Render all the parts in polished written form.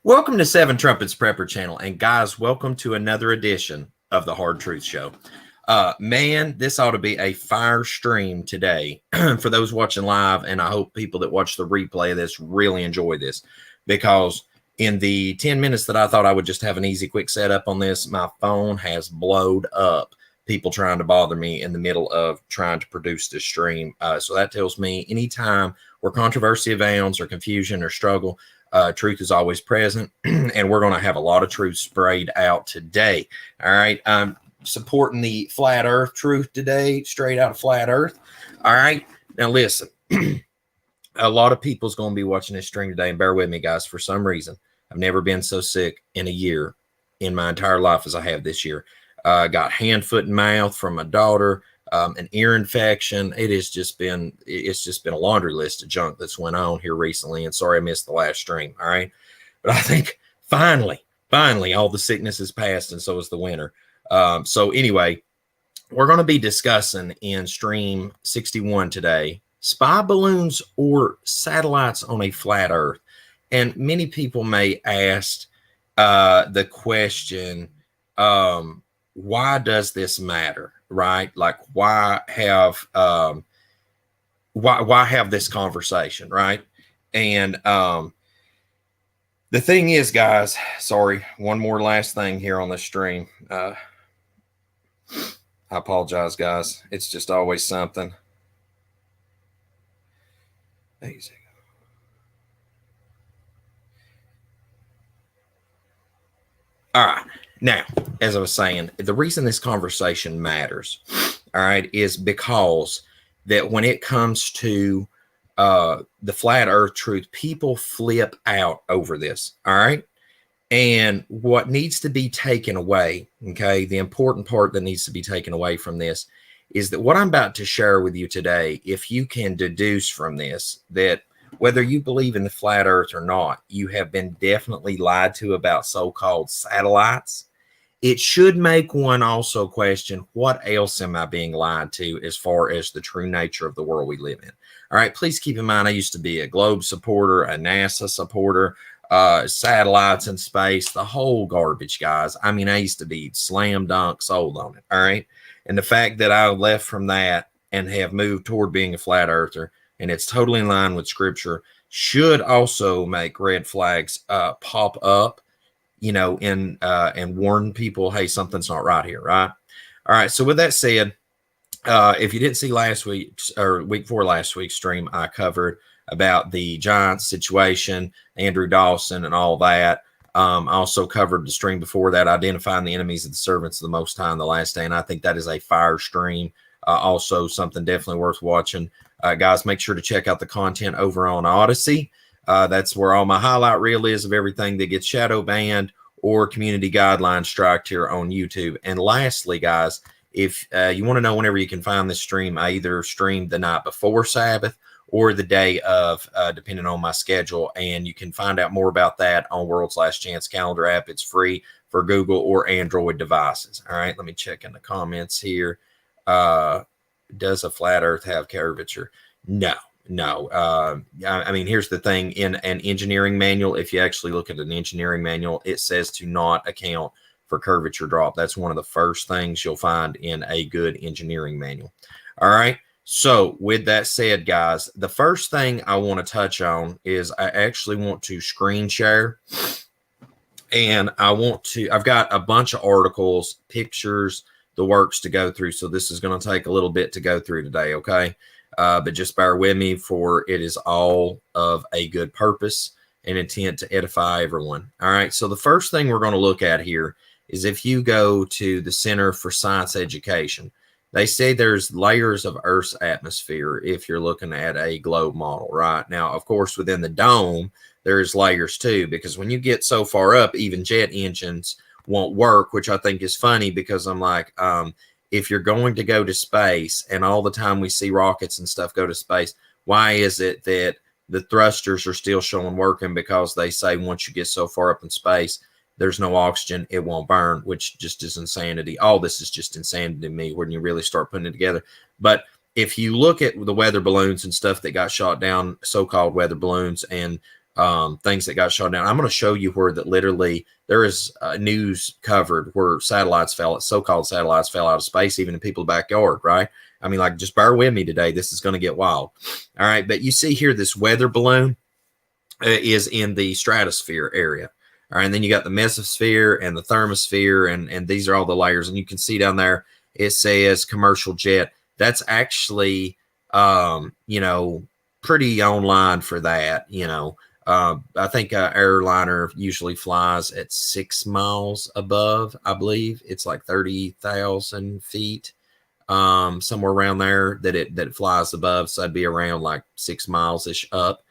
Welcome to Seven Trumpets Prepper Channel, and guys, welcome to another edition of the Hard Truth Show. Man, this ought to be a fire stream today for those watching live, and I hope people that watch the replay of this really enjoy this, because in the 10 minutes that I thought I would just have an easy, quick setup on this, my phone has blowed up. People trying to bother me in the middle of trying to produce this stream. So that tells me anytime where controversy abounds or confusion or struggle, truth is always present, and we're going to have a lot of truth sprayed out today. All right. I'm supporting the flat earth truth today, straight out of flat earth. All right. Now, listen, a lot of people's going to be watching this stream today, and bear with me, guys. For some reason, I've never been so sick in a year in my entire life as I have this year. Got hand, foot, and mouth from my daughter. An ear infection. It's just been a laundry list of junk that's went on here recently. And sorry I missed the last stream. All right. But I think finally, all the sickness is past, and so is the winter. So anyway, we're going to be discussing in stream 61 today, spy balloons or satellites on a flat earth. And many people may ask the question, why does this matter? Right? Like, why have this conversation, right? And the thing is, guys, sorry, one more last thing here on the stream. I apologize, guys. It's just always something. Easy. All right. Now, as I was saying, the reason this conversation matters, all right, is because that when it comes to the flat earth truth, people flip out over this, all right? And what needs to be taken away, okay, the important part that needs to be taken away from this is that what I'm about to share with you today, if you can deduce from this that whether you believe in the flat earth or not, you have been definitely lied to about so-called satellites. It should make one also question, what else am I being lied to as far as the true nature of the world we live in? All right, please keep in mind, I used to be a Globe supporter, a NASA supporter, satellites in space, the whole garbage, guys. I mean, I used to be slam dunk sold on it, all right? And the fact that I left from that and have moved toward being a flat earther, and it's totally in line with scripture, should also make red flags pop up, you know, and warn people, hey, something's not right here, right? All right. So with that said, if you didn't see last week's or week before last week's stream, I covered about the Giants situation, Andrew Dawson, and all that. I also covered the stream before that, identifying the enemies of the servants of the Most High in the last day, and I think that is a fire stream. Also, something definitely worth watching. Guys, make sure to check out the content over on Odyssey. That's where all my highlight reel is of everything that gets shadow banned or community guidelines striked here on YouTube. And lastly, guys, if you want to know whenever you can find this stream, I either stream the night before Sabbath or the day of, depending on my schedule. And you can find out more about that on World's Last Chance calendar app. It's free for Google or Android devices. All right, let me check in the comments here. Does a flat earth have curvature? No. I mean, here's the thing. In an engineering manual, if you actually look at an engineering manual, it says to not account for curvature drop. That's one of the first things you'll find in a good engineering manual. All right. So with that said, guys, the first thing I want to touch on is I actually want to screen share, and I've got a bunch of articles, pictures, the works to go through. So this is going to take a little bit to go through today. Okay. But just bear with me, for it is all of a good purpose and intent to edify everyone. All right. So the first thing we're going to look at here is if you go to the Center for Science Education, they say there's layers of Earth's atmosphere if you're looking at a globe model, right? Now, of course, within the dome, there's layers too, because when you get so far up, even jet engines won't work, which I think is funny, because I'm like, if you're going to go to space, and all the time we see rockets and stuff go to space, why is it that the thrusters are still showing working? Because they say once you get so far up in space, there's no oxygen, it won't burn, which just is insanity. All this is just insanity to me when you really start putting it together. But if you look at the weather balloons and stuff that got shot down, so-called weather balloons, and things that got shot down. I'm going to show you where that literally there is news covered where so-called satellites fell out of space, even in people's backyard, right? I mean, like, just bear with me today. This is going to get wild. All right. But you see here, this weather balloon is in the stratosphere area. All right. And then you got the mesosphere and the thermosphere, and these are all the layers. And you can see down there, it says commercial jet. That's actually, you know, pretty online for that, you know. I think an airliner usually flies at 6 miles above, I believe. It's like 30,000 feet, somewhere around there that it flies above. So that'd be around like 6 miles-ish up.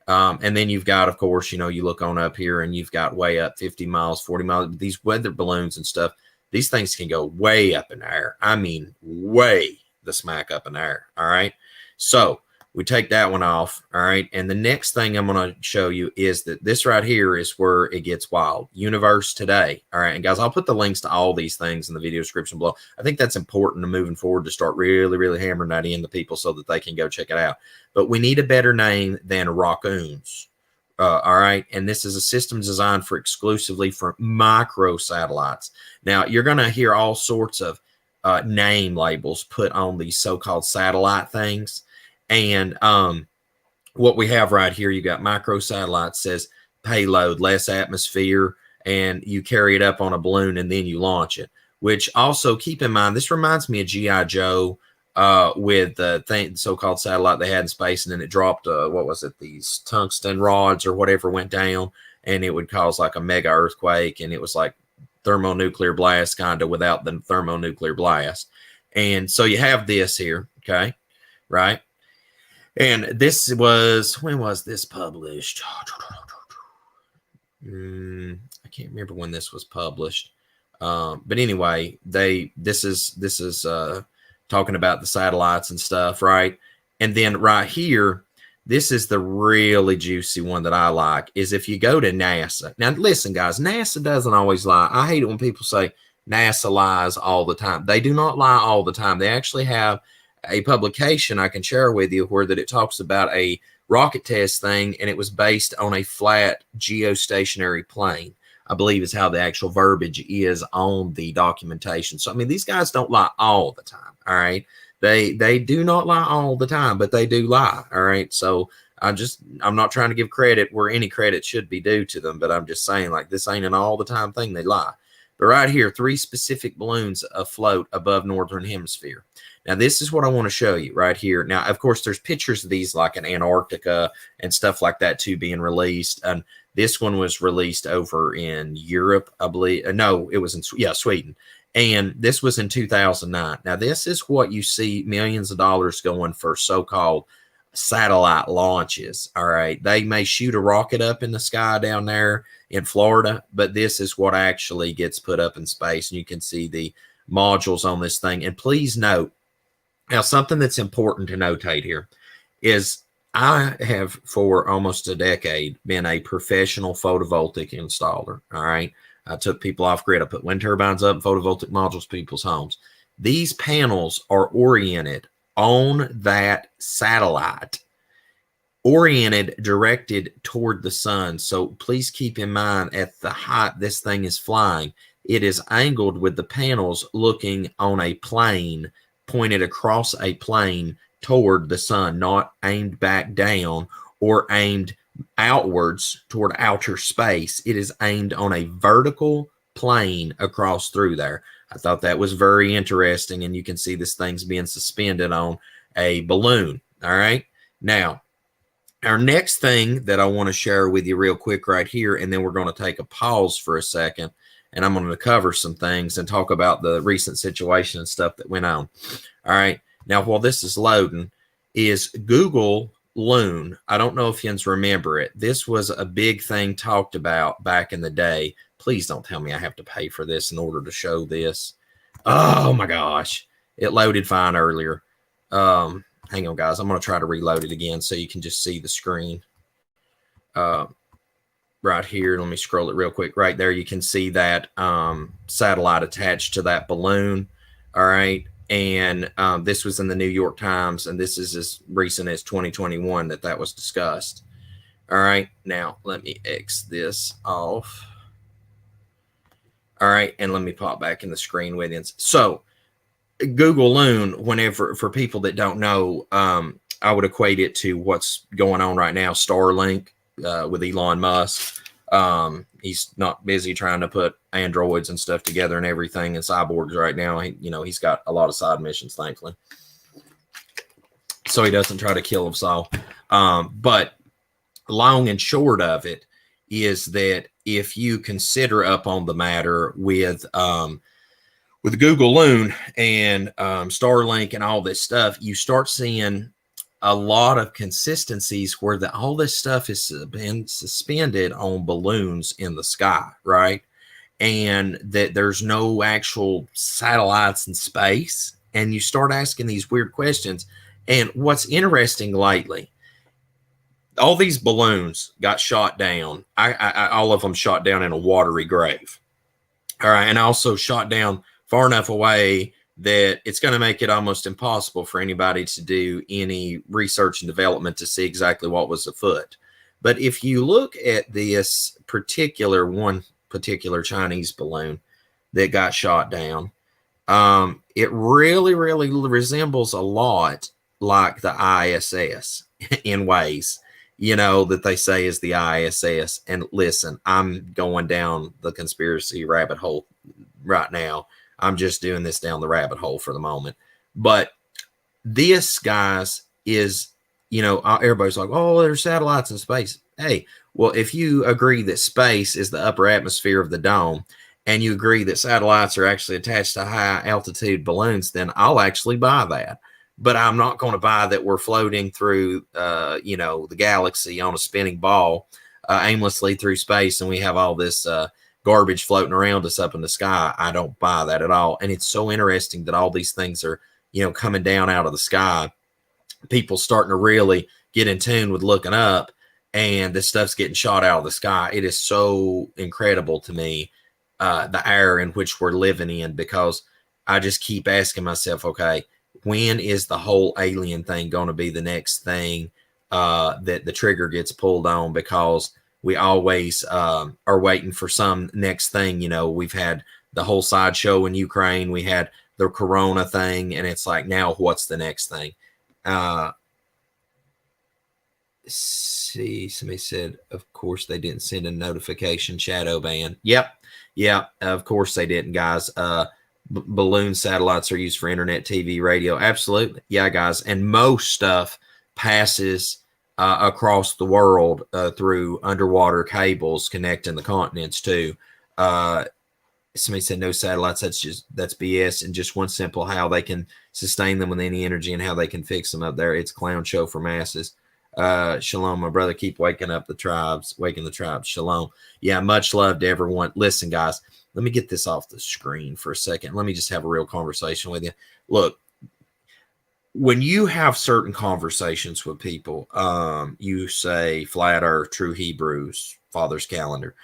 And then you've got, of course, you know, you look on up here and you've got way up 50 miles, 40 miles. These weather balloons and stuff, these things can go way up in the air. I mean, way the smack up in the air. All right. So we take that one off. All right. And the next thing I'm going to show you is that this right here is where it gets wild. Universe Today. All right. And guys, I'll put the links to all these things in the video description below. I think that's important to moving forward to start really, really hammering that into people so that they can go check it out. But we need a better name than raccoons. All right. And this is a system designed exclusively for micro satellites. Now, you're going to hear all sorts of name labels put on these so-called satellite things. And what we have right here, you got micro satellites, says payload, less atmosphere, and you carry it up on a balloon and then you launch it. Which also, keep in mind, this reminds me of G.I. Joe with the so-called satellite they had in space, and then it dropped, what was it, these tungsten rods or whatever went down, and it would cause like a mega earthquake, and it was like thermonuclear blast kind of without the thermonuclear blast. And so you have this here, okay, right? And this was, when was this published? I can't remember when this was published. But anyway, this is talking about the satellites and stuff, right? And then right here, this is the really juicy one that I like, is if you go to NASA. Now, listen, guys, NASA doesn't always lie. I hate it when people say NASA lies all the time. They do not lie all the time. They actually have a publication I can share with you where that it talks about a rocket test thing, and it was based on a flat geostationary plane, I believe is how the actual verbiage is on the documentation. So, I mean, these guys don't lie all the time, all right? They do not lie all the time, but they do lie, all right? So I'm not trying to give credit where any credit should be due to them, but I'm just saying, like, this ain't an all the time thing. They lie. But right here, 3 specific balloons afloat above northern hemisphere. Now, this is what I want to show you right here. Now, of course, there's pictures of these like in Antarctica and stuff like that too being released. And this one was released over in Europe, I believe. No, it was in Sweden. And this was in 2009. Now, this is what you see millions of dollars going for so-called satellite launches. All right. They may shoot a rocket up in the sky down there in Florida, but this is what actually gets put up in space. And you can see the modules on this thing. And please note, now, something that's important to notate here is I have for almost a decade been a professional photovoltaic installer. All right. I took people off grid. I put wind turbines up, photovoltaic modules, people's homes. These panels are oriented on that satellite, oriented, directed toward the sun. So please keep in mind, at the height this thing is flying, it is angled with the panels looking on a plane, pointed across a plane toward the sun, not aimed back down or aimed outwards toward outer space. It is aimed on a vertical plane across through there. I thought that was very interesting, and you can see this thing's being suspended on a balloon. All right. Now, our next thing that I want to share with you real quick right here, and then we're going to take a pause for a second, and I'm going to cover some things and talk about the recent situation and stuff that went on. All right. Now, while this is loading, is Google Loon. I don't know if you remember it. This was a big thing talked about back in the day. Please don't tell me I have to pay for this in order to show this. Oh, my gosh. It loaded fine earlier. Hang on, guys. I'm going to try to reload it again so you can just see the screen. Right here, let me scroll it real quick. Right there, you can see that satellite attached to that balloon. All right. And this was in the New York Times, and this is as recent as 2021 that was discussed. All right, now let me X this off. All right, and let me pop back in the screen with you. So Google Loon, whenever, for people that don't know, I would equate it to what's going on right now, Starlink with Elon Musk. He's not busy trying to put androids and stuff together and everything and cyborgs right now. He's got a lot of side missions, thankfully, so he doesn't try to kill us all. But long and short of it is that if you consider up on the matter with Google Loon and Starlink and all this stuff, you start seeing a lot of consistencies where all this stuff has been suspended on balloons in the sky, right? And that there's no actual satellites in space. And you start asking these weird questions. And what's interesting lately, all these balloons got shot down. All of them shot down in a watery grave. All right. And also shot down far enough away that it's going to make it almost impossible for anybody to do any research and development to see exactly what was afoot. But if you look at this particular Chinese balloon that got shot down, it really, really resembles a lot like the ISS in ways, that they say is the ISS. And listen, I'm going down the conspiracy rabbit hole right now. I'm just doing this down the rabbit hole for the moment. But this, guys, is, everybody's like, oh, there's satellites in space. Hey, well, if you agree that space is the upper atmosphere of the dome, and you agree that satellites are actually attached to high altitude balloons, then I'll actually buy that. But I'm not going to buy that we're floating through, the galaxy on a spinning ball aimlessly through space, and we have all this garbage floating around us up in the sky. I don't buy that at all. And it's so interesting that all these things are, coming down out of the sky. People starting to really get in tune with looking up, and this stuff's getting shot out of the sky. It is so incredible to me, the era in which we're living in, because I just keep asking myself, okay, when is the whole alien thing going to be the next thing that the trigger gets pulled on? Because we always are waiting for some next thing. We've had the whole sideshow in Ukraine. We had the Corona thing. And it's like, now what's the next thing? See, somebody said, of course, they didn't send a notification, shadow ban. Yep. Yeah, of course they didn't, guys. Balloon satellites are used for internet, TV, radio. Absolutely. Yeah, guys. And most stuff passes across the world through underwater cables connecting the continents too. Somebody said no satellites. That's BS. And just one simple how they can sustain them with any energy and how they can fix them up there. It's a clown show for masses. Shalom, my brother. Keep waking the tribes. Shalom. Yeah, much love to everyone. Listen, guys, let me get this off the screen for a second. Let me just have a real conversation with you. Look, when you have certain conversations with people, you say flat earth, true Hebrews, Father's calendar.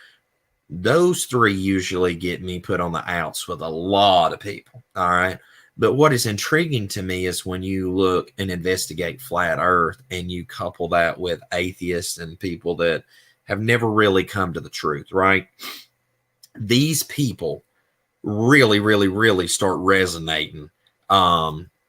Those three usually get me put on the outs with a lot of people. All right. But what is intriguing to me is when you look and investigate flat earth and you couple that with atheists and people that have never really come to the truth, right? These people really, really, really start resonating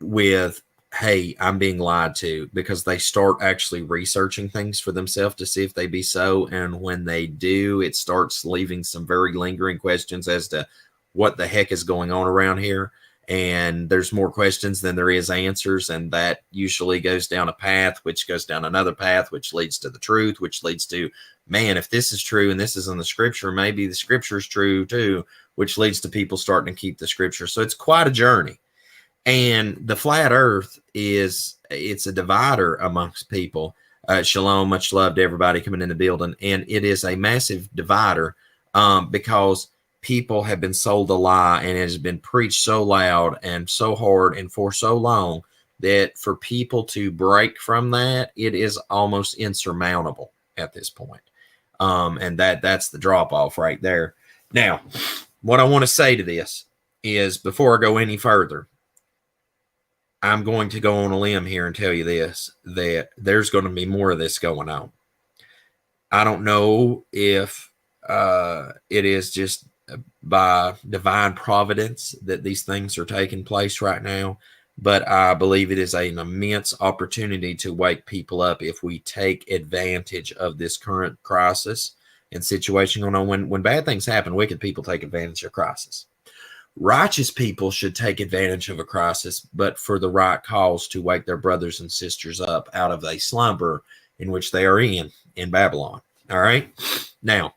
with, hey, I'm being lied to, because they start actually researching things for themselves to see if they be so. And when they do, it starts leaving some very lingering questions as to what the heck is going on around here. And there's more questions than there is answers. And that usually goes down a path, which goes down another path, which leads to the truth, which leads to, man, if this is true and this is in the scripture, maybe the scripture is true too, which leads to people starting to keep the scripture. So it's quite a journey. And the flat earth it's a divider amongst people. Shalom, much love to everybody coming in the building. And it is a massive divider because people have been sold a lie, and it has been preached so loud and so hard and for so long that for people to break from that, it is almost insurmountable at this point. And that's the drop off right there. Now, what I want to say to this is, before I go any further, I'm going to go on a limb here and tell you this, that there's going to be more of this going on. I don't know if it is just by divine providence that these things are taking place right now, but I believe it is an immense opportunity to wake people up if we take advantage of this current crisis and situation going on. When bad things happen, wicked people take advantage of crisis. Righteous people should take advantage of a crisis, but for the right cause, to wake their brothers and sisters up out of a slumber in which they are in Babylon. All right. Now,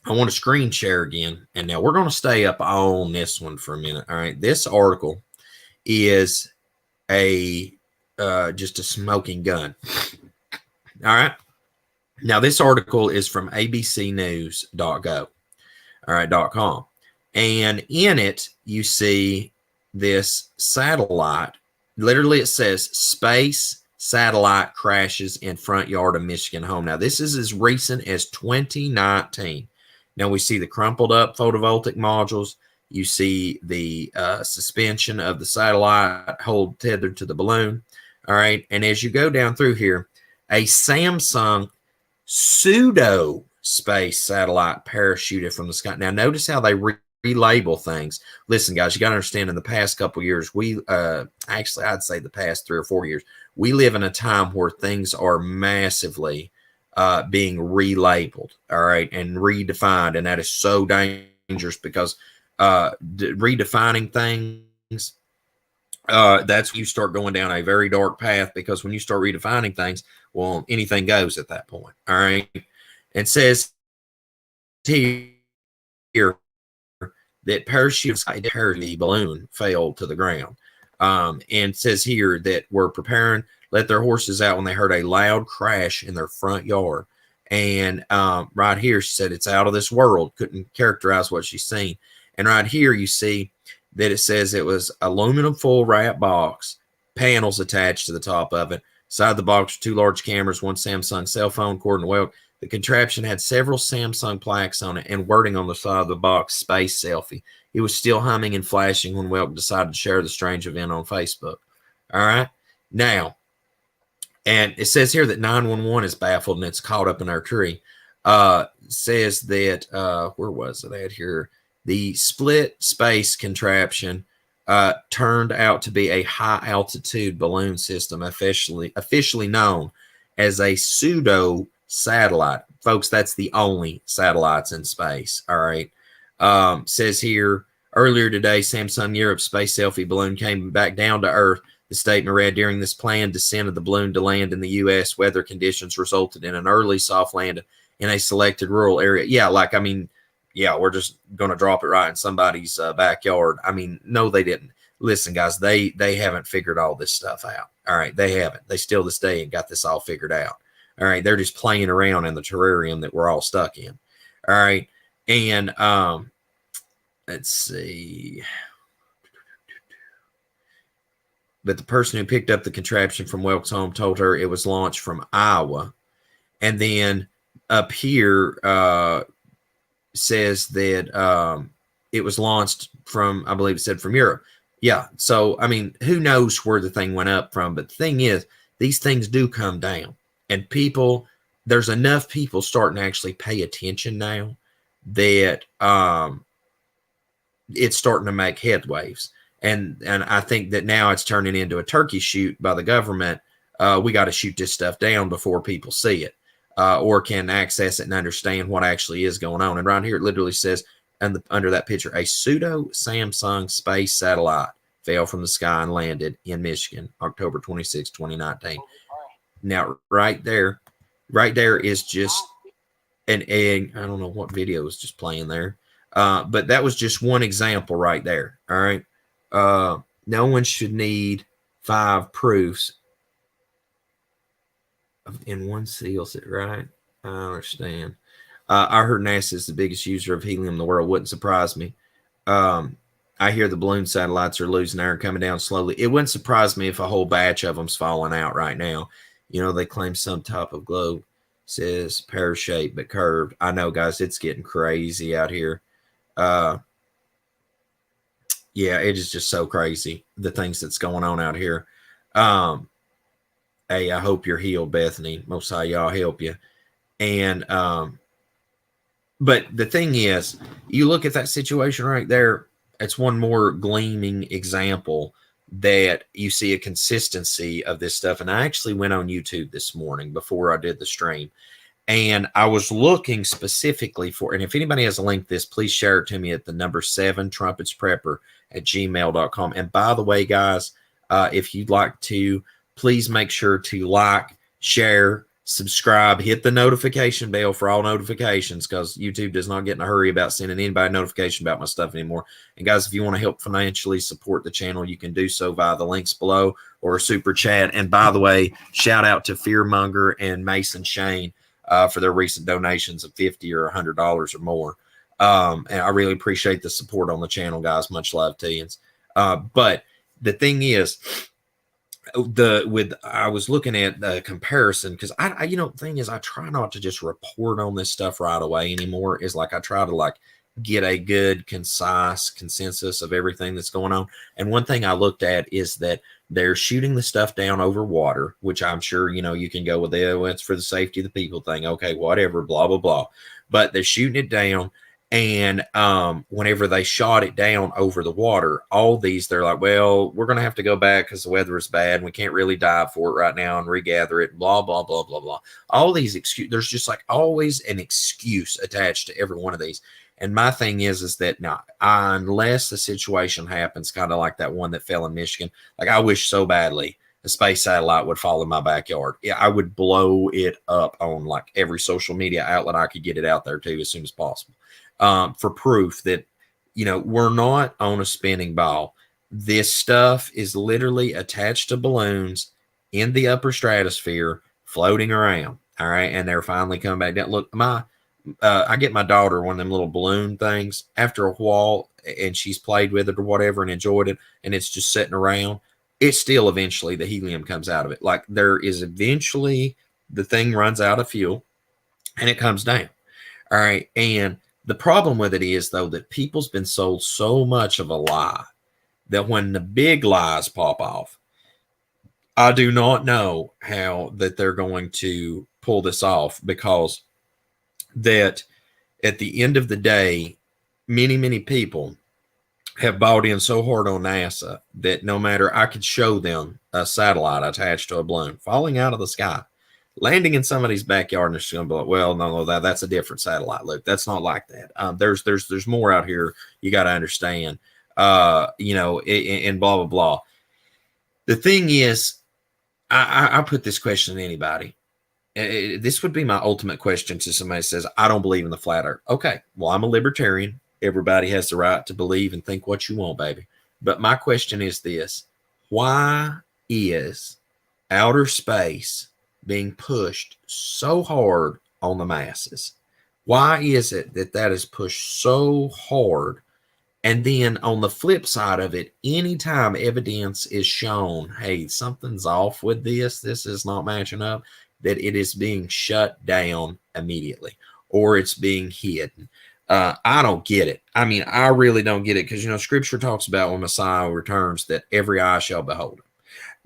I want to screen share again. And now we're going to stay up on this one for a minute. All right. This article is a just a smoking gun. All right. Now, this article is from abcnews.go. All right, .com. And in it, you see this satellite. Literally, it says space satellite crashes in front yard of Michigan home. Now, this is as recent as 2019. Now, we see the crumpled up photovoltaic modules. You see the suspension of the satellite hold tethered to the balloon. All right. And as you go down through here, a Samsung pseudo space satellite parachuted from the sky. Now, notice how they relabel things. Listen, guys, you got to understand, in the past couple of years, actually, I'd say the past 3 or 4 years, we live in a time where things are massively being relabeled, all right, and redefined. And that is so dangerous because redefining things, that's when you start going down a very dark path, because when you start redefining things, well, anything goes at that point. All right. It says here that parachute balloon fell to the ground. And says here that we're preparing, let their horses out when they heard a loud crash in their front yard. And right here, she said it's out of this world. Couldn't characterize what she's seen. And right here, you see that it says it was aluminum foil wrap box, panels attached to the top of it. Side the box were 2 large cameras, 1 Samsung cell phone cord, and well, the contraption had several Samsung plaques on it and wording on the side of the box, space selfie. It was still humming and flashing when Welk decided to share the strange event on Facebook. All right. Now, and it says here that 911 is baffled and it's caught up in our tree. Says that, where was it at here? The split space contraption turned out to be a high altitude balloon system, officially known as a pseudo satellite. Folks, that's the only satellites in space. All right. Says here, earlier today, Samsung Europe space selfie balloon came back down to Earth. The statement read, during this planned descent of the balloon to land in the U.S., weather conditions resulted in an early soft landing in a selected rural area. Yeah, like, I mean, yeah, we're just going to drop it right in somebody's backyard. I mean, no, they didn't. Listen, guys, they haven't figured all this stuff out. All right, they haven't. They still this day ain't got this all figured out. All right, they're just playing around in the terrarium that we're all stuck in. All right, and let's see. But the person who picked up the contraption from Welk's home told her it was launched from Iowa. And then up here says that it was launched from, I believe it said from Europe. Yeah, so, I mean, who knows where the thing went up from. But the thing is, these things do come down. And people, there's enough people starting to actually pay attention now that it's starting to make headwaves. And I think that now it's turning into a turkey shoot by the government. We got to shoot this stuff down before people see it or can access it and understand what actually is going on. And right here, it literally says under that picture, a pseudo Samsung space satellite fell from the sky and landed in Michigan, October 26, 2019. Now, right there is just an egg. I don't know what video was just playing there, but that was just one example right there. All right. No one should need 5 proofs in one seals it, right? I understand. I heard NASA is the biggest user of helium in the world. Wouldn't surprise me. I hear the balloon satellites are losing air and coming down slowly. It wouldn't surprise me if a whole batch of them's falling out right now. You know, they claim some type of globe says pear-shaped but curved. I know, guys, it's getting crazy out here. Yeah, it is just so crazy, the things that's going on out here. Hey, I hope you're healed, Bethany. Most High, y'all help you. And but the thing is, you look at that situation right there, it's one more gleaming example that you see a consistency of this stuff. And I actually went on YouTube this morning before I did the stream, and I was looking specifically for, and if anybody has a link to this, please share it to me at the number 7 trumpetsprepper@gmail.com. And by the way, guys, if you'd like to, please make sure to like, share, subscribe, hit the notification bell for all notifications, because YouTube does not get in a hurry about sending anybody a notification about my stuff anymore. And guys, if you want to help financially support the channel, you can do so via the links below or a super chat. And by the way, shout out to Fearmonger and Mason Shane for their recent donations of $50 or $100 or more. And I really appreciate the support on the channel, guys. Much love to you. But the thing is, I was looking at the comparison, because I the thing is, I try not to just report on this stuff right away anymore. Is like I try to like get a good concise consensus of everything that's going on. And one thing I looked at is that they're shooting the stuff down over water, which I'm sure you can go with it's for the safety of the people thing. Okay, whatever, blah blah blah. But they're shooting it down. And whenever they shot it down over the water, all these, they're like, well, we're going to have to go back because the weather is bad and we can't really dive for it right now and regather it, blah, blah, blah, blah, blah. All these excuses, there's just like always an excuse attached to every one of these. And my thing is that now, unless the situation happens kind of like that one that fell in Michigan, like I wish so badly a space satellite would fall in my backyard. Yeah, I would blow it up on like every social media outlet I could get it out there to as soon as possible. For proof that, we're not on a spinning ball. This stuff is literally attached to balloons in the upper stratosphere, floating around. All right. And they're finally coming back down. Look, I get my daughter one of them little balloon things after a while, and she's played with it or whatever and enjoyed it, and it's just sitting around. It's still eventually the helium comes out of it. Like there is eventually the thing runs out of fuel and it comes down. All right. And the problem with it is, though, that people's been sold so much of a lie that when the big lies pop off, I do not know how that they're going to pull this off, because that at the end of the day, many, many people have bought in so hard on NASA that no matter, I could show them a satellite attached to a balloon falling out of the sky, landing in somebody's backyard, and it's going to be like, well, no, that's a different satellite. Look, that's not like that. There's more out here. You got to understand, and blah, blah, blah. The thing is, I put this question to anybody. This would be my ultimate question to somebody who says, I don't believe in the flat earth. Okay, well, I'm a libertarian. Everybody has the right to believe and think what you want, baby. But my question is this: why is outer space being pushed so hard on the masses? Why is it that is pushed so hard? And then on the flip side of it, anytime evidence is shown, hey, something's off with this is not matching up, that it is being shut down immediately, or it's being hidden. I don't get it. I mean, I really don't get it, because, Scripture talks about when Messiah returns that every eye shall behold him.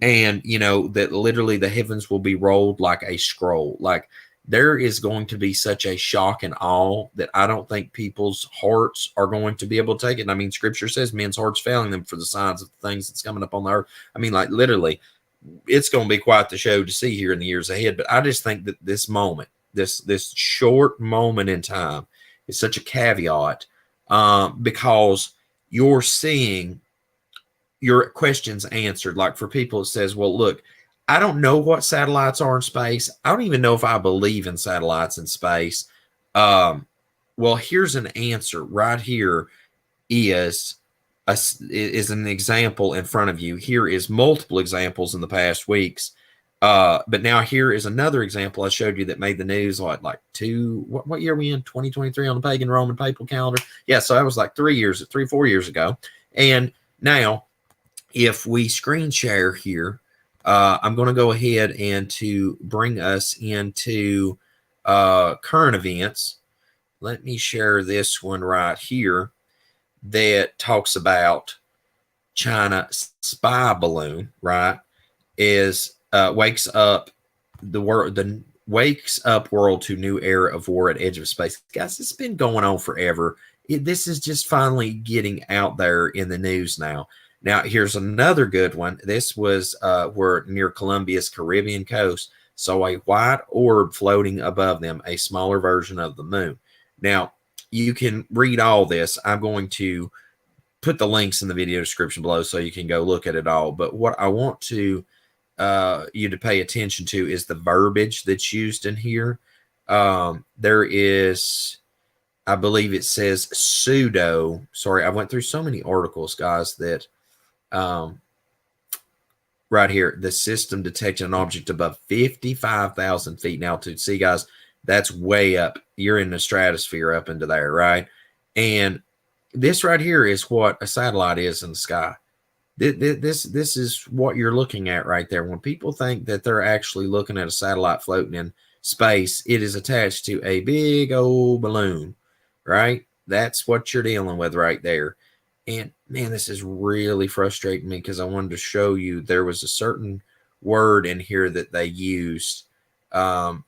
And, that literally the heavens will be rolled like a scroll. Like there is going to be such a shock and awe that I don't think people's hearts are going to be able to take it. And I mean, Scripture says men's hearts failing them for the signs of the things that's coming up on the earth. I mean, like literally, it's going to be quite the show to see here in the years ahead. But I just think that this moment, this short moment in time, is such a caveat, because you're seeing your questions answered. Like for people, it says, well, look, I don't know what satellites are in space. I don't even know if I believe in satellites in space. Well, here's an answer right here. Is an example in front of you. Here is multiple examples in the past weeks. But now here is another example I showed you that made the news what year are we in? 2023 on the pagan Roman papal calendar. Yeah, so that was like 4 years ago. And now if we screen share here, I'm going to go ahead and to bring us into current events. Let me share this one right here that talks about China spy balloon, right? Is wakes up the wakes up world to new era of war at edge of space. Guys, it's been going on forever. This is just finally getting out there in the news now. Now, here's another good one. This was where near Colombia's Caribbean coast saw a white orb floating above them, a smaller version of the moon. Now, you can read all this. I'm going to put the links in the video description below so you can go look at it all. But what I want to you to pay attention to is the verbiage that's used in here. There is, I believe it says pseudo. Sorry, I went through so many articles, guys, that right here, the system detected an object above 55,000 feet in altitude. See, guys, that's way up. You're in the stratosphere up into there, right? And this right here is what a satellite is in the sky. This is what you're looking at right there. When people think that they're actually looking at a satellite floating in space, it is attached to a big old balloon, right? That's what you're dealing with right there. And man, this is really frustrating me because I wanted to show you there was a certain word in here that they used. Oh,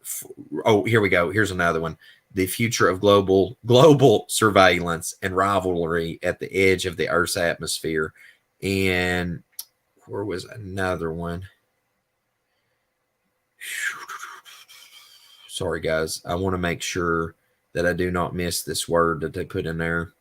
here we go. Here's another one. The future of global surveillance and rivalry at the edge of the Earth's atmosphere. And where was another one? Sorry, guys. I want to make sure that I do not miss this word that they put in there.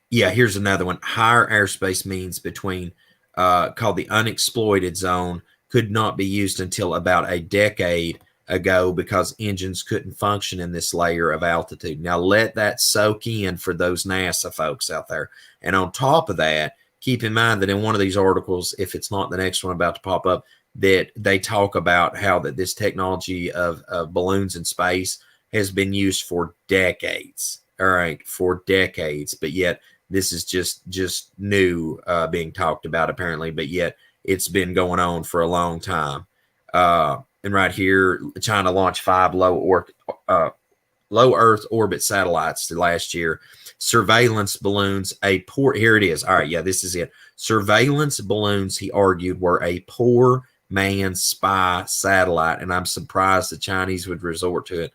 Yeah, here's another one. Higher airspace means between called the unexploited zone could not be used until about a decade ago because engines couldn't function in this layer of altitude. Now let that soak in for those NASA folks out there. And on top of that, keep in mind that in one of these articles, if it's not the next one about to pop up, that they talk about how that this technology of balloons in space has been used for decades. All right, for decades, but yet this is just new being talked about apparently, but yet it's been going on for a long time. And right here, China launched 5 low Earth orbit satellites last year. Surveillance balloons, here it is. All right, yeah, this is it. Surveillance balloons, he argued, were a poor man's spy satellite, and I'm surprised the Chinese would resort to it.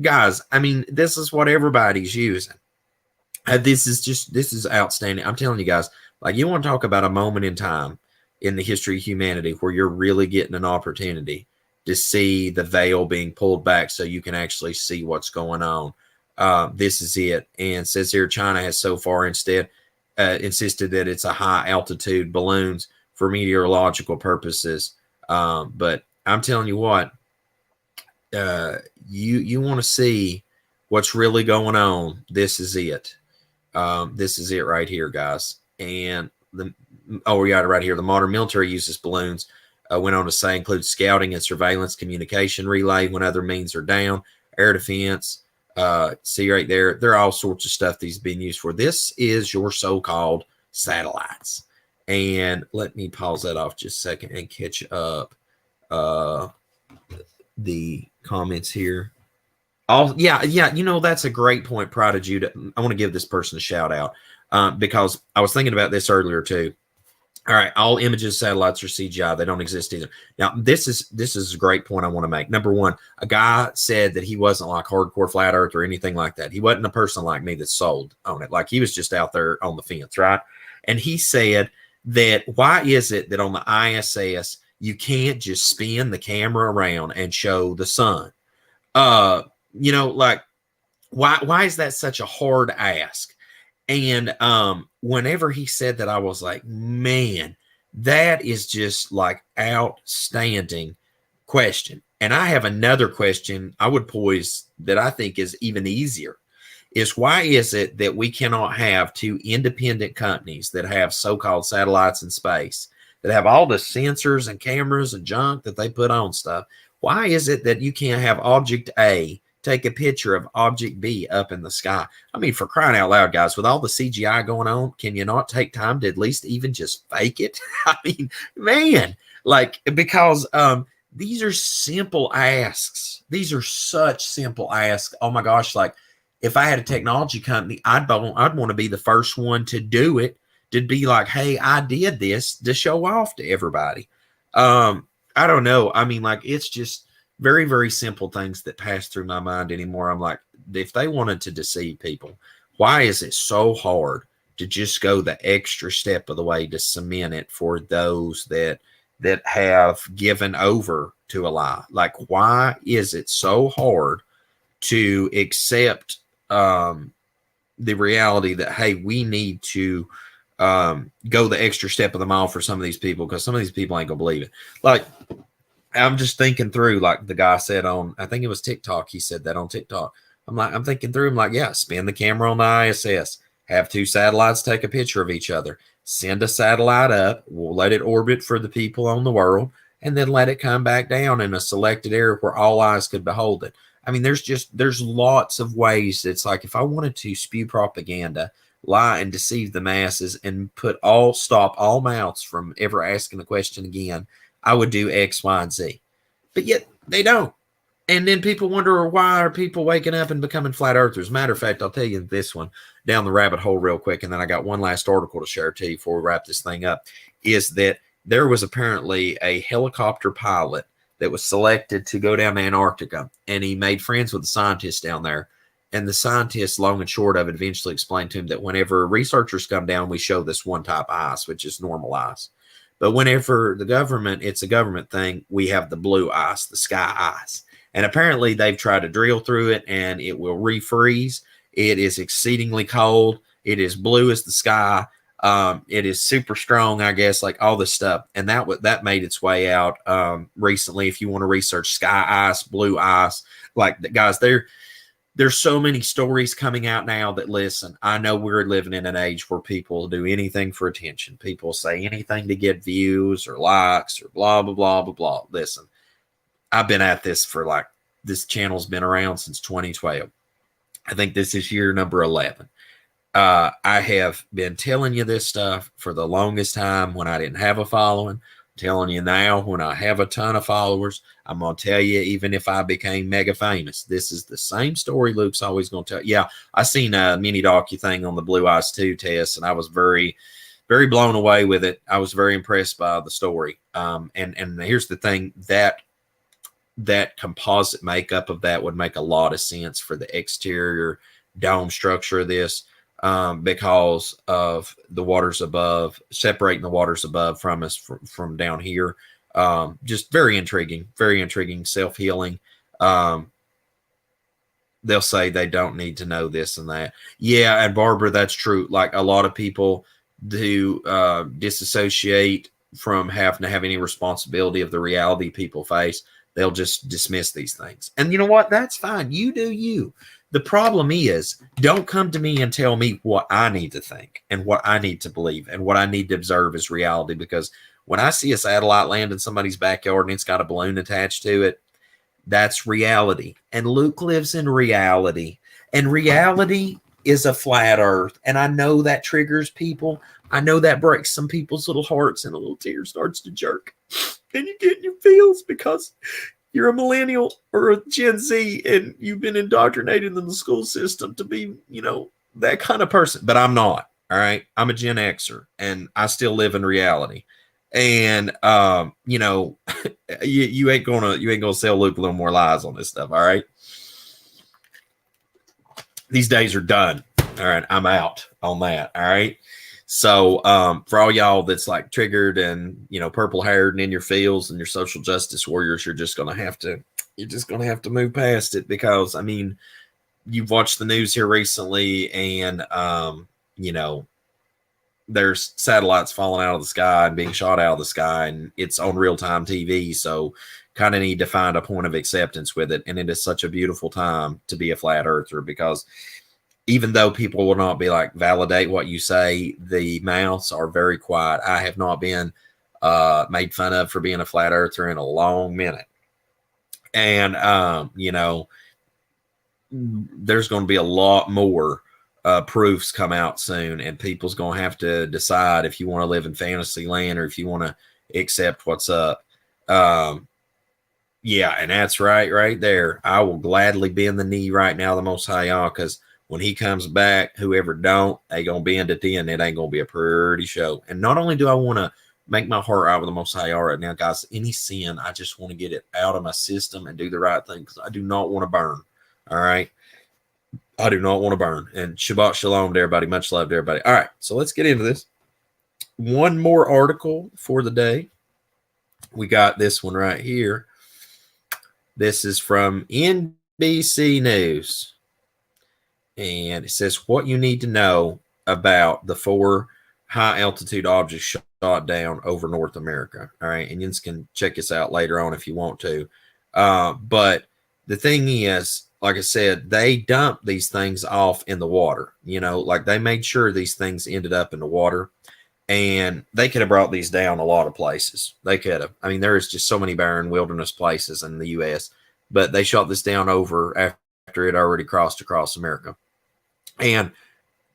Guys, I mean, this is what everybody's using. This is outstanding. I'm telling you guys, like, you want to talk about a moment in time in the history of humanity where you're really getting an opportunity to see the veil being pulled back so you can actually see what's going on. This is it. And it says here, China has so far instead insisted that it's a high altitude balloons for meteorological purposes. But I'm telling you what, you want to see what's really going on. This is it. This is it right here, guys. And we got it right here. The modern military uses balloons. Went on to say includes scouting and surveillance, communication relay when other means are down, air defense. See right there. There are all sorts of stuff these been used for. This is your so-called satellites. And let me pause that off just a second and catch up the comments here. Yeah, that's a great point, Pride of Judah. I want to give this person a shout out because I was thinking about this earlier too. All right, all images, satellites are CGI. They don't exist either. Now, this is a great point I want to make. Number one, a guy said that he wasn't like hardcore flat earth or anything like that. He wasn't a person like me that's sold on it. Like, he was just out there on the fence, right? And he said that why is it that on the ISS you can't just spin the camera around and show the sun? Like, why is that such a hard ask? And whenever he said that, I was like, man, that is just like outstanding question. And I have another question I would pose that I think is even easier, is why is it that we cannot have 2 independent companies that have so-called satellites in space, that have all the sensors and cameras and junk that they put on stuff? Why is it that you can't have object A take a picture of object B up in the sky? I mean, for crying out loud, guys, with all the CGI going on, can you not take time to at least even just fake it? I mean, man, like, because these are simple asks. These are such simple asks. Oh my gosh, like, if I had a technology company, I'd want to be the first one to do it, to be like, hey, I did this to show off to everybody. I don't know. I mean, like, it's just very, very simple things that pass through my mind anymore. I'm like, if they wanted to deceive people, why is it so hard to just go the extra step of the way to cement it for those that have given over to a lie? Like, why is it so hard to accept the reality that, hey, we need to go the extra step of the mile for some of these people, because some of these people ain't gonna believe it. Like, I'm just thinking through, like the guy said on, I think it was TikTok, he said that on TikTok. I'm thinking through, I'm like, yeah, spin the camera on the ISS, have two satellites take a picture of each other, send a satellite up, we'll let it orbit for the people on the world, and then let it come back down in a selected area where all eyes could behold it. I mean, there's lots of ways. It's like, if I wanted to spew propaganda, lie and deceive the masses, and stop all mouths from ever asking the question again, I would do X, Y, and Z. But yet they don't. And then people wonder, why are people waking up and becoming flat earthers? Matter of fact, I'll tell you this one down the rabbit hole real quick, and then I got one last article to share to you before we wrap this thing up, is that there was apparently a helicopter pilot that was selected to go down to Antarctica, and he made friends with the scientists down there. And the scientists, long and short of it, eventually explained to him that whenever researchers come down, we show this one type of ice, which is normal ice. But whenever the government, it's a government thing, we have the blue ice, the sky ice. And apparently they've tried to drill through it and it will refreeze. It is exceedingly cold. It is blue as the sky. It is super strong, I guess, like all this stuff. And that made its way out recently. If you want to research sky ice, blue ice, like, guys, there's so many stories coming out now that, listen, I know we're living in an age where people do anything for attention. People say anything to get views or likes or blah, blah, blah, blah, blah. Listen, I've been at this for, like, this channel's been around since 2012. I think this is year number 11. I have been telling you this stuff for the longest time when I didn't have a following. I'm telling you now when I have a ton of followers. I'm going to tell you, even if I became mega famous, this is the same story Luke's always going to tell. Yeah, I seen a mini docu thing on the Blue Eyes 2 test, and I was very, very blown away with it. I was very impressed by the story. And here's the thing, that composite makeup of that would make a lot of sense for the exterior dome structure of this, because of the waters above, separating the waters above from us from down here. Just very intriguing, self-healing. They'll say they don't need to know this and that. Yeah, and Barbara, that's true. Like, a lot of people do disassociate from having to have any responsibility of the reality people face. They'll just dismiss these things. And you know what? That's fine. You do you. The problem is, don't come to me and tell me what I need to think and what I need to believe and what I need to observe as reality, because when I see a satellite land in somebody's backyard and it's got a balloon attached to it, that's reality. And Luke lives in reality. And reality is a flat earth. And I know that triggers people. I know that breaks some people's little hearts, and a little tear starts to jerk. And you get in your feels because you're a millennial or a Gen Z and you've been indoctrinated in the school system to be, that kind of person. But I'm not. All right. I'm a Gen Xer and I still live in reality. And you ain't gonna sell Luke a little more lies on this stuff. All right. These days are done. All right. I'm out on that. All right. So for all y'all that's like triggered and purple haired and in your fields and your social justice warriors, you're just gonna have to move past it, because I mean, you've watched the news here recently, and there's satellites falling out of the sky and being shot out of the sky, and it's on real-time TV. So kind of need to find a point of acceptance with it. And it is such a beautiful time to be a flat earther, because even though people will not be like, validate what you say, the mouths are very quiet. I have not been made fun of for being a flat earther in a long minute. And, there's going to be a lot more proofs come out soon, and people's going to have to decide if you want to live in fantasy land or if you want to accept what's up. Yeah, and that's right there. I will gladly bend the knee right now, the Most High Yah, because when he comes back, whoever don't, they going to bend it in. It ain't going to be a pretty show. And not only do I want to make my heart right with the Most High right now, guys. Any sin, I just want to get it out of my system and do the right thing, because I do not want to burn. All right. I do not want to burn. And Shabbat Shalom to everybody. Much love to everybody. All right. So let's get into this. One more article for the day. We got this one right here. This is from NBC News. And it says what you need to know about the 4 high altitude objects shot down over North America. All right. And you can check this out later on if you want to. But the thing is, like I said, they dumped these things off in the water. You know, like they made sure these things ended up in the water. And they could have brought these down a lot of places. They could have. I mean, there's just so many barren wilderness places in the U.S., but they shot this down over after it already crossed across America. And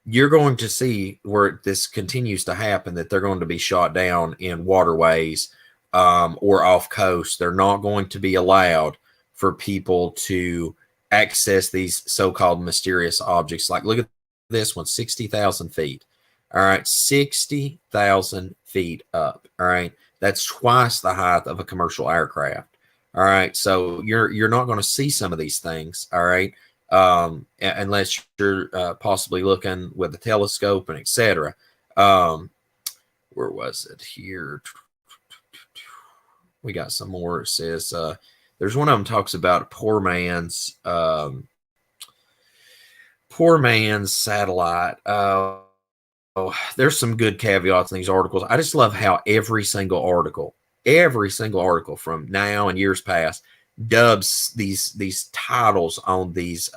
you're going to see where this continues to happen, that they're going to be shot down in waterways or off coast. They're not going to be allowed for people to access these so-called mysterious objects. Like, look at this one, 60,000 feet. All right, 60,000 feet up. All right, that's twice the height of a commercial aircraft. All right, so you're not going to see some of these things. All right, unless you're possibly looking with a telescope and etc. Where was it here? We got some more. It says there's one of them talks about poor man's satellite. There's some good caveats in these articles. I just love how every single article from now and years past dubs these titles on these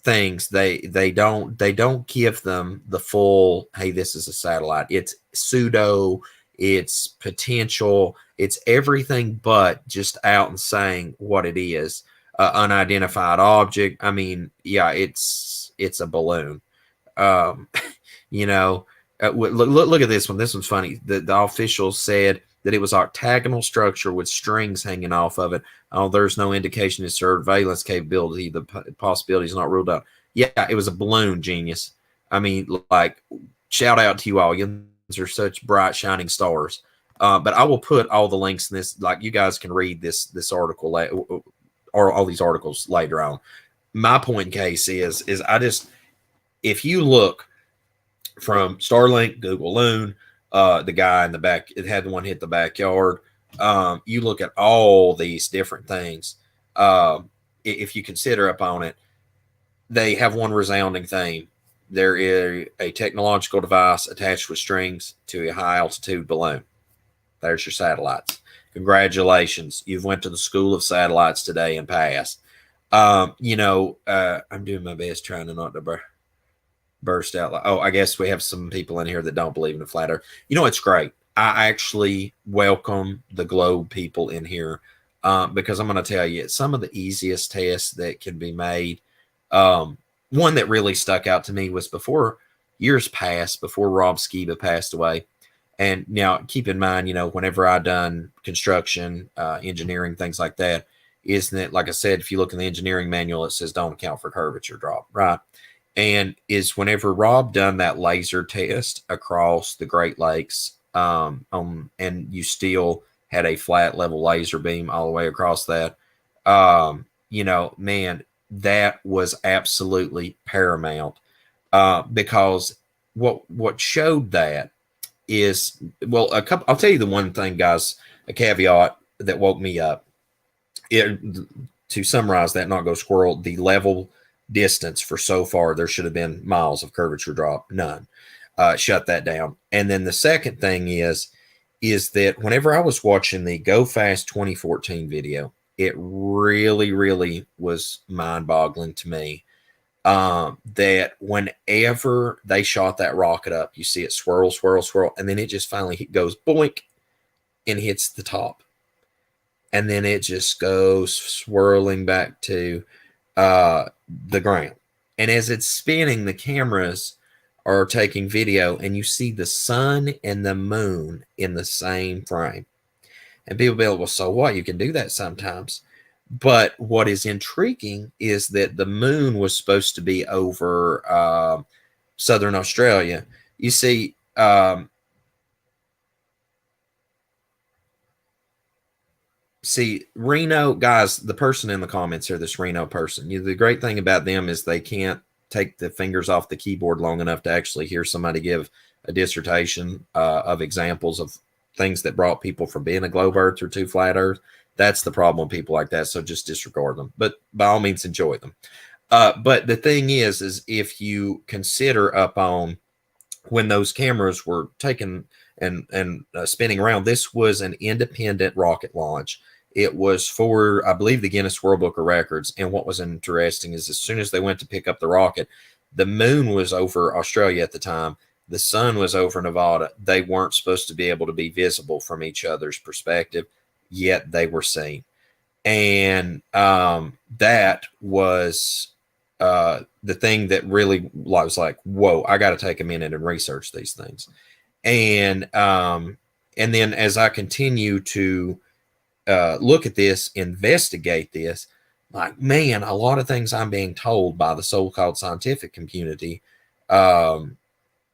things. They don't give them the full, hey, this is a satellite. It's pseudo, it's potential, it's everything but just out and saying what it is. Unidentified object. I mean, yeah, it's a balloon. You know, look at this one. This one's funny. The officials said that it was octagonal structure with strings hanging off of it. Oh, there's no indication of surveillance capability. The possibility is not ruled out. Yeah, it was a balloon, genius. I mean, like, shout out to you all. You are such bright, shining stars. But I will put all the links in this. Like, you guys can read this article or all these articles later on. My point in case is if you look from Starlink, Google Loon, the guy in the back, it had the one hit the backyard. You look at all these different things. If you consider upon it, they have one resounding theme. There is a technological device attached with strings to a high altitude balloon. There's your satellites. Congratulations. You've went to the school of satellites today and passed. You know, I'm doing my best trying to not to burst out. Oh, I guess we have some people in here that don't believe in the flat earth. You know, it's great. I actually welcome the globe people in here because I'm going to tell you, it's some of the easiest tests that can be made. One that really stuck out to me was before years past, before Rob Skiba passed away. And now keep in mind, you know, whenever I done construction, engineering, things like that, isn't it, like I said, if you look in the engineering manual, it says don't account for curvature drop, right? And is whenever Rob done that laser test across the Great Lakes, and you still had a flat level laser beam all the way across that, you know, man, that was absolutely paramount, because what showed that is, well, I'll tell you the one thing, guys, a caveat that woke me up. To summarize that, not go squirrel, the level distance for so far, there should have been miles of curvature drop, none. Shut that down. And then the second thing is that whenever I was watching the Go Fast 2014 video, it really, really was mind-boggling to me that whenever they shot that rocket up, you see it swirl, swirl, swirl, and then it just finally goes boink and hits the top. And then it just goes swirling back to the ground. And as it's spinning, the cameras are taking video, and you see the sun and the moon in the same frame. And people be like, well, so what? You can do that sometimes. But what is intriguing is that the moon was supposed to be over southern Australia. You see, see, Reno guys, the person in the comments here, this Reno person, the great thing about them is they can't take the fingers off the keyboard long enough to actually hear somebody give a dissertation of examples of things that brought people from being a globe earth or to flat earth. That's the problem with people like that. So just disregard them, but by all means enjoy them. But the thing is if you consider up on when those cameras were taken and spinning around, this was an independent rocket launch. It was for, I believe, the Guinness World Book of Records. And what was interesting is as soon as they went to pick up the rocket, the moon was over Australia at the time. The sun was over Nevada. They weren't supposed to be able to be visible from each other's perspective, yet they were seen. And that was the thing that really was like, whoa, I got to take a minute and research these things. And then as I continue to look at this, investigate this, like, man, a lot of things I'm being told by the so-called scientific community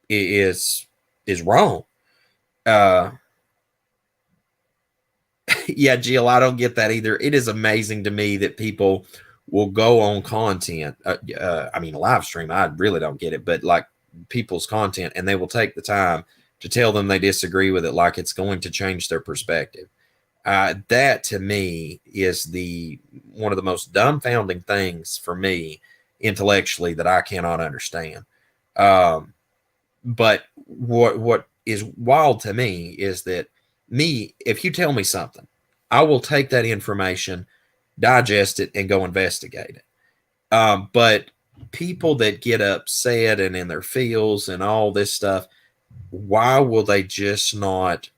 is wrong. Yeah, Jill, I don't get that either. It is amazing to me that people will go on content. I mean, live stream, I really don't get it, but like people's content, and they will take the time to tell them they disagree with it like it's going to change their perspective. That to me is one of the most dumbfounding things for me intellectually that I cannot understand. But what is wild to me is that if you tell me something, I will take that information, digest it, and go investigate it. But people that get upset and in their feels and all this stuff, why will they just not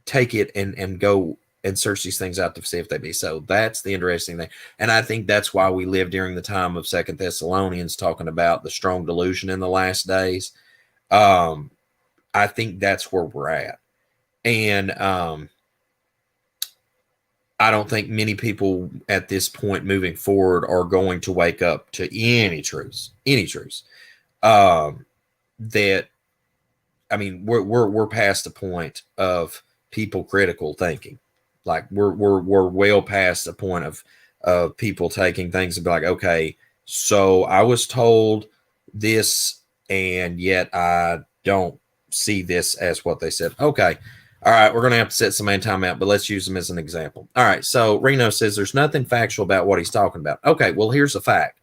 take it and go and search these things out to see if they be so? That's the interesting thing. And I think that's why we live during the time of Second Thessalonians, talking about the strong delusion in the last days. I think that's where we're at. And I don't think many people at this point moving forward are going to wake up to any truths. That, I mean, we're past the point of people critical thinking. Like we're well past the point of people taking things and be like, okay, so I was told this, and yet I don't see this as what they said. Okay. All right, we're going to have to set some main time out, but let's use them as an example. All right, so Reno says there's nothing factual about what he's talking about. Okay, well, here's a fact.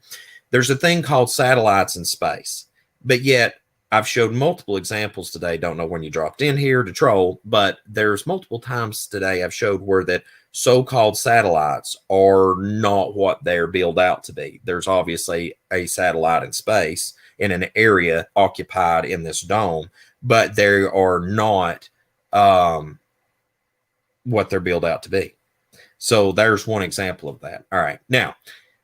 There's a thing called satellites in space, but yet I've showed multiple examples today. Don't know when you dropped in here to troll, but there's multiple times today I've showed where that so-called satellites are not what they're billed out to be. There's obviously a satellite in space in an area occupied in this dome, but they are not what they're billed out to be. So there's one example of that. All right, now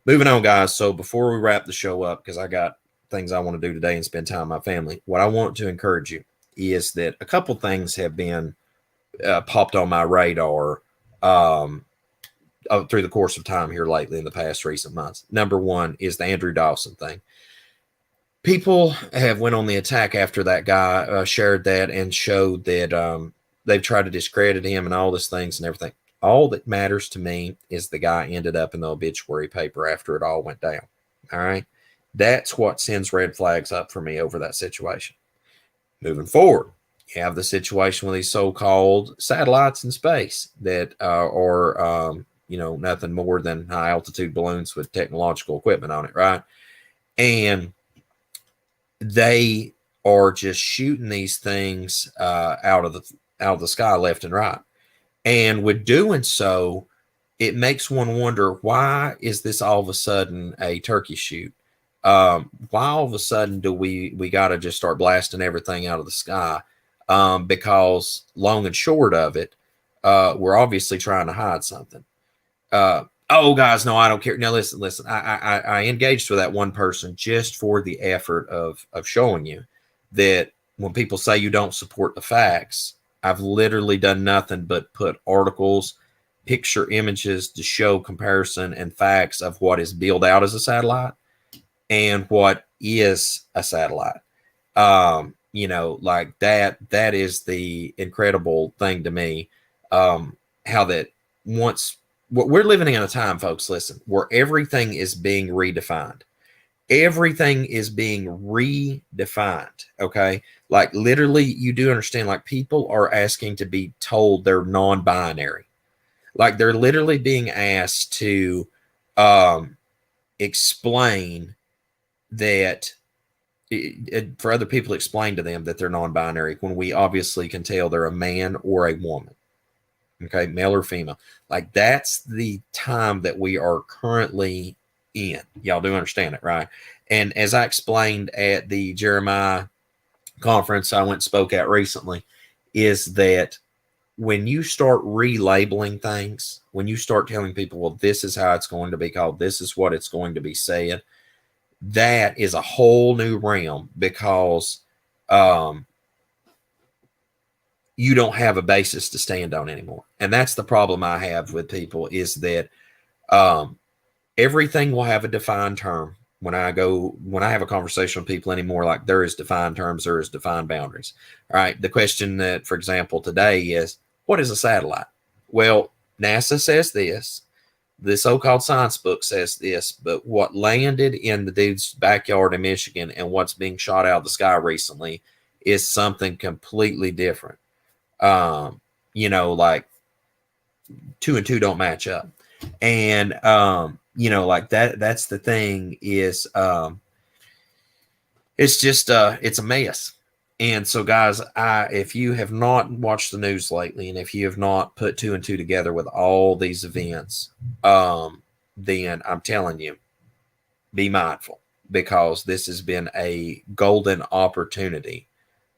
moving on, guys. So before we wrap the show up, because I got things I want to do today and spend time with my family, what I want to encourage you is that a couple things have been popped on my radar through the course of time here lately in the past recent months. Number one is the Andrew Dawson thing. People have went on the attack after that guy shared that and showed that they've tried to discredit him and all these things and everything. All that matters to me is the guy ended up in the obituary paper after it all went down. All right. That's what sends red flags up for me over that situation. Moving forward, you have the situation with these so-called satellites in space that are, nothing more than high altitude balloons with technological equipment on it. Right. And they are just shooting these things out of the sky left and right. And with doing so, it makes one wonder, why is this all of a sudden a turkey shoot? Why all of a sudden do we got to just start blasting everything out of the sky? Because long and short of it, we're obviously trying to hide something. Oh, guys, no, I don't care. Now, listen. I engaged with that one person just for the effort of showing you that when people say you don't support the facts, I've literally done nothing but put articles, picture images to show comparison and facts of what is billed out as a satellite and what is a satellite. Like that is the incredible thing to me. how that once we're living in a time, folks, listen, where everything is being redefined. Everything is being redefined. Okay. Like literally, you do understand, like people are asking to be told they're non-binary. Like they're literally being asked to explain that for other people to explain to them that they're non-binary when we obviously can tell they're a man or a woman. Okay, male or female. Like that's the time that we are currently in. Y'all do understand it, right? And as I explained at the Jeremiah conference I went and spoke at recently, is that when you start relabeling things, when you start telling people, well, this is how it's going to be called, this is what it's going to be said, that is a whole new realm, because you don't have a basis to stand on anymore. And that's the problem I have with people, is that everything will have a defined term. When I have a conversation with people anymore, like there is defined terms, there is defined boundaries. All right. The question that, for example, today is, what is a satellite? Well, NASA says this, the so-called science book says this, but what landed in the dude's backyard in Michigan and what's being shot out of the sky recently is something completely different. Like 2 and 2 don't match up. And, like that's the thing is, it's just, it's a mess. And so guys, if you have not watched the news lately, and if you have not put 2 and 2 together with all these events, then I'm telling you, be mindful, because this has been a golden opportunity,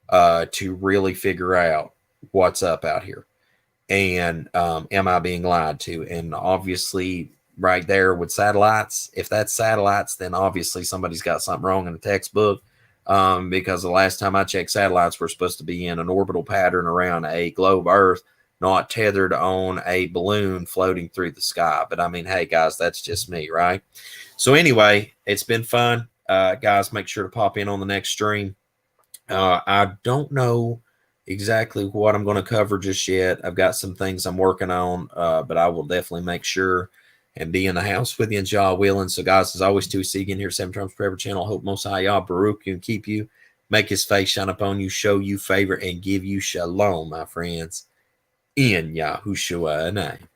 to really figure out what's up out here. And am I being lied to? And obviously right there with satellites, if that's satellites, then obviously somebody's got something wrong in the textbook, because the last time I checked, satellites were supposed to be in an orbital pattern around a globe Earth, not tethered on a balloon floating through the sky. But I mean, hey guys, that's just me, right? So anyway, it's been fun. Guys, make sure to pop in on the next stream. I don't know exactly what I'm going to cover just yet. I've got some things I'm working on, but I will definitely make sure and be in the house with you, and y'all willing. So guys, as always, to see you again here, 7 times forever channel. Hope Most High Yah Baruch you and keep you, make his face shine upon you, show you favor, and give you shalom, my friends, in Yahushua's name.